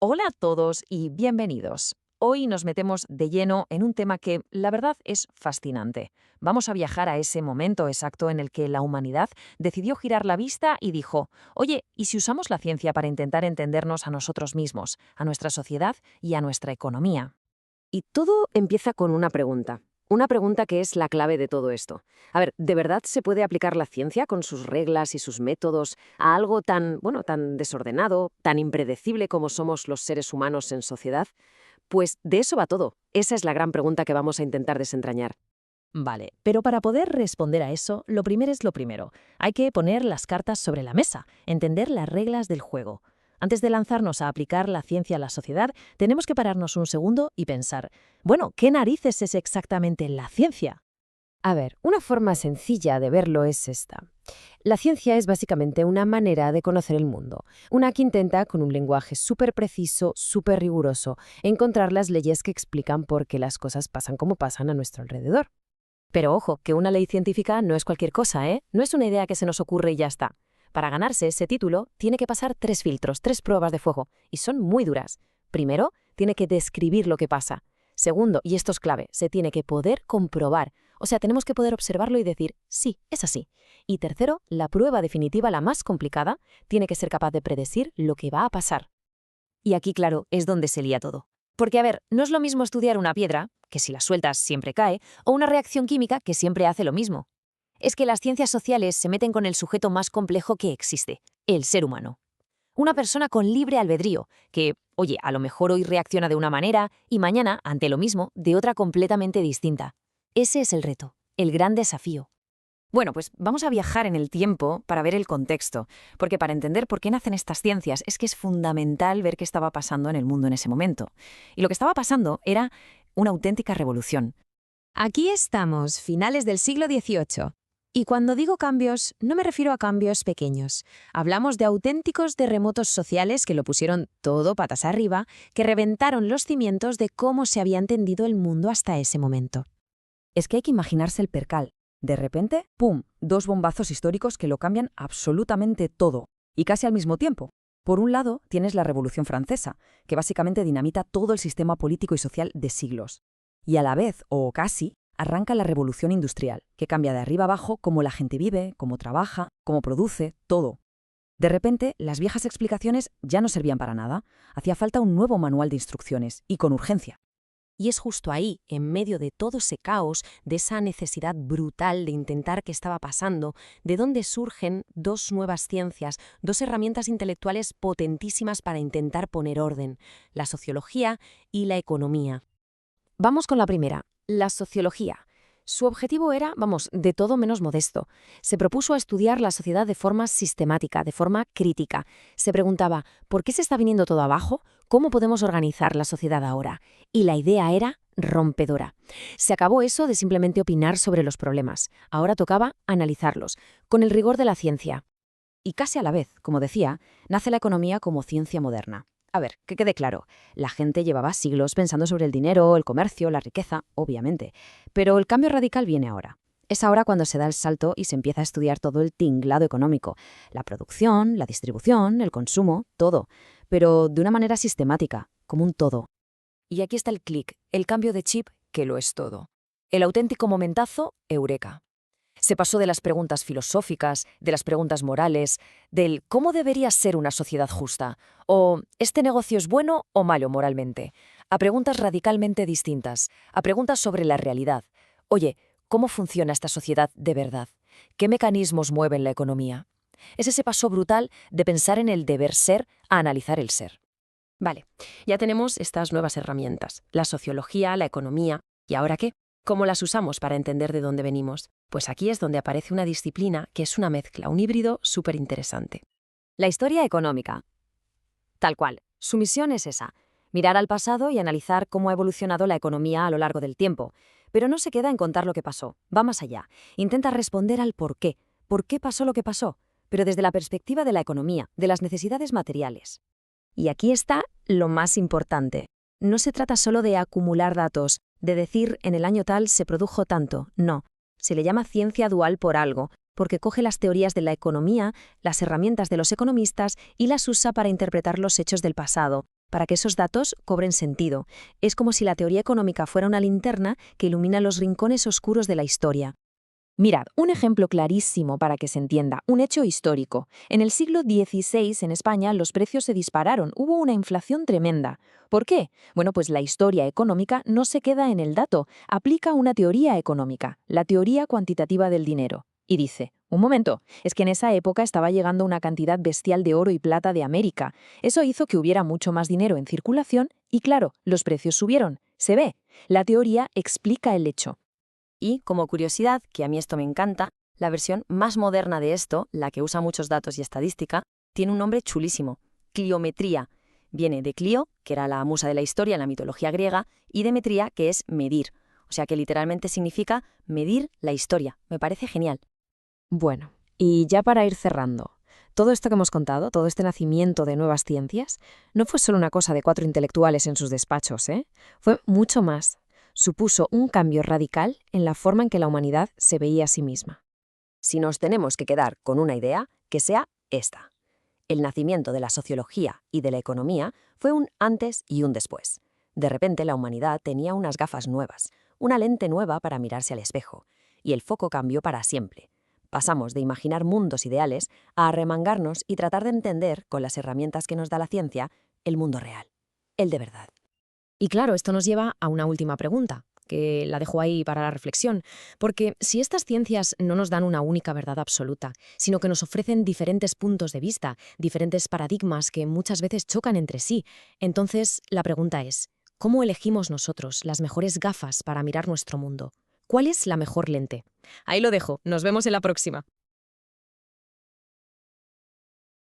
Hola a todos y bienvenidos. Hoy nos metemos de lleno en un tema que, la verdad, es fascinante. Vamos a viajar a ese momento exacto en el que la humanidad decidió girar la vista y dijo, oye, ¿y si usamos la ciencia para intentar entendernos a nosotros mismos, a nuestra sociedad y a nuestra economía? Y todo empieza con una pregunta que es la clave de todo esto. A ver, ¿de verdad se puede aplicar la ciencia con sus reglas y sus métodos a algo tan, bueno, tan desordenado, tan impredecible como somos los seres humanos en sociedad? Pues de eso va todo. Esa es la gran pregunta que vamos a intentar desentrañar. Vale, pero para poder responder a eso, lo primero es lo primero. Hay que poner las cartas sobre la mesa, entender las reglas del juego. Antes de lanzarnos a aplicar la ciencia a la sociedad, tenemos que pararnos un segundo y pensar, bueno, ¿qué narices es exactamente la ciencia? A ver, una forma sencilla de verlo es esta. La ciencia es básicamente una manera de conocer el mundo, una que intenta, con un lenguaje súper preciso, súper riguroso, encontrar las leyes que explican por qué las cosas pasan como pasan a nuestro alrededor. Pero ojo, que una ley científica no es cualquier cosa, ¿eh? No es una idea que se nos ocurre y ya está. Para ganarse ese título, tiene que pasar 3 filtros, 3 pruebas de fuego, y son muy duras. Primero, tiene que describir lo que pasa. Segundo, y esto es clave, se tiene que poder comprobar. O sea, tenemos que poder observarlo y decir, sí, es así. Y tercero, la prueba definitiva, la más complicada, tiene que ser capaz de predecir lo que va a pasar. Y aquí, claro, es donde se lía todo. Porque, a ver, no es lo mismo estudiar una piedra, que si la sueltas siempre cae, o una reacción química que siempre hace lo mismo. Es que las ciencias sociales se meten con el sujeto más complejo que existe, el ser humano. Una persona con libre albedrío, que, oye, a lo mejor hoy reacciona de una manera y mañana, ante lo mismo, de otra completamente distinta. Ese es el reto, el gran desafío. Bueno, pues vamos a viajar en el tiempo para ver el contexto, porque para entender por qué nacen estas ciencias es que es fundamental ver qué estaba pasando en el mundo en ese momento. Y lo que estaba pasando era una auténtica revolución. Aquí estamos, finales del siglo XVIII. Y cuando digo cambios, no me refiero a cambios pequeños. Hablamos de auténticos terremotos sociales que lo pusieron todo patas arriba, que reventaron los cimientos de cómo se había entendido el mundo hasta ese momento. Es que hay que imaginarse el percal. De repente, ¡pum!, dos bombazos históricos que lo cambian absolutamente todo, y casi al mismo tiempo. Por un lado, tienes la Revolución Francesa, que básicamente dinamita todo el sistema político y social de siglos. Y a la vez, o casi, arranca la Revolución Industrial, que cambia de arriba abajo cómo la gente vive, cómo trabaja, cómo produce, todo. De repente, las viejas explicaciones ya no servían para nada. Hacía falta un nuevo manual de instrucciones, y con urgencia. Y es justo ahí, en medio de todo ese caos, de esa necesidad brutal de intentar qué estaba pasando, de donde surgen dos nuevas ciencias, dos herramientas intelectuales potentísimas para intentar poner orden, la sociología y la economía. Vamos con la primera, la sociología. Su objetivo era, de todo menos modesto. Se propuso estudiar la sociedad de forma sistemática, de forma crítica. Se preguntaba, ¿por qué se está viniendo todo abajo? ¿Cómo podemos organizar la sociedad ahora? Y la idea era rompedora. Se acabó eso de simplemente opinar sobre los problemas. Ahora tocaba analizarlos, con el rigor de la ciencia. Y casi a la vez, como decía, nace la economía como ciencia moderna. A ver, que quede claro, la gente llevaba siglos pensando sobre el dinero, el comercio, la riqueza, obviamente, pero el cambio radical viene ahora. Es ahora cuando se da el salto y se empieza a estudiar todo el tinglado económico, la producción, la distribución, el consumo, todo, pero de una manera sistemática, como un todo. Y aquí está el clic, el cambio de chip que lo es todo. El auténtico momentazo, eureka. Se pasó de las preguntas filosóficas, de las preguntas morales, del ¿cómo debería ser una sociedad justa? O ¿este negocio es bueno o malo moralmente? A preguntas radicalmente distintas, a preguntas sobre la realidad. Oye, ¿cómo funciona esta sociedad de verdad? ¿Qué mecanismos mueven la economía? Es ese paso brutal de pensar en el deber ser a analizar el ser. Vale, ya tenemos estas nuevas herramientas, la sociología, la economía. ¿Y ahora qué? ¿Cómo las usamos para entender de dónde venimos? Pues aquí es donde aparece una disciplina que es una mezcla, un híbrido súper interesante. La historia económica. Tal cual, su misión es esa, mirar al pasado y analizar cómo ha evolucionado la economía a lo largo del tiempo. Pero no se queda en contar lo que pasó, va más allá. Intenta responder al por qué pasó lo que pasó, pero desde la perspectiva de la economía, de las necesidades materiales. Y aquí está lo más importante. No se trata solo de acumular datos, de decir en el año tal se produjo tanto, no. Se le llama ciencia dual por algo, porque coge las teorías de la economía, las herramientas de los economistas y las usa para interpretar los hechos del pasado, para que esos datos cobren sentido. Es como si la teoría económica fuera una linterna que ilumina los rincones oscuros de la historia. Mirad, un ejemplo clarísimo para que se entienda, un hecho histórico. En el siglo XVI, en España, los precios se dispararon, hubo una inflación tremenda. ¿Por qué? Bueno, pues la historia económica no se queda en el dato, aplica una teoría económica, la teoría cuantitativa del dinero. Y dice, un momento, es que en esa época estaba llegando una cantidad bestial de oro y plata de América. Eso hizo que hubiera mucho más dinero en circulación y, claro, los precios subieron. Se ve, la teoría explica el hecho. Y, como curiosidad, que a mí esto me encanta, la versión más moderna de esto, la que usa muchos datos y estadística, tiene un nombre chulísimo: cliometría. Viene de Clio, que era la musa de la historia en la mitología griega, y de metría, que es medir. O sea que literalmente significa medir la historia. Me parece genial. Bueno, y ya para ir cerrando, todo esto que hemos contado, todo este nacimiento de nuevas ciencias, no fue solo una cosa de 4 intelectuales en sus despachos, ¿eh? Fue mucho más. Supuso un cambio radical en la forma en que la humanidad se veía a sí misma. Si nos tenemos que quedar con una idea, que sea esta. El nacimiento de la sociología y de la economía fue un antes y un después. De repente la humanidad tenía unas gafas nuevas, una lente nueva para mirarse al espejo, y el foco cambió para siempre. Pasamos de imaginar mundos ideales a arremangarnos y tratar de entender, con las herramientas que nos da la ciencia, el mundo real, el de verdad. Y claro, esto nos lleva a una última pregunta, que la dejo ahí para la reflexión, porque si estas ciencias no nos dan una única verdad absoluta, sino que nos ofrecen diferentes puntos de vista, diferentes paradigmas que muchas veces chocan entre sí, entonces la pregunta es, ¿cómo elegimos nosotros las mejores gafas para mirar nuestro mundo? ¿Cuál es la mejor lente? Ahí lo dejo, nos vemos en la próxima.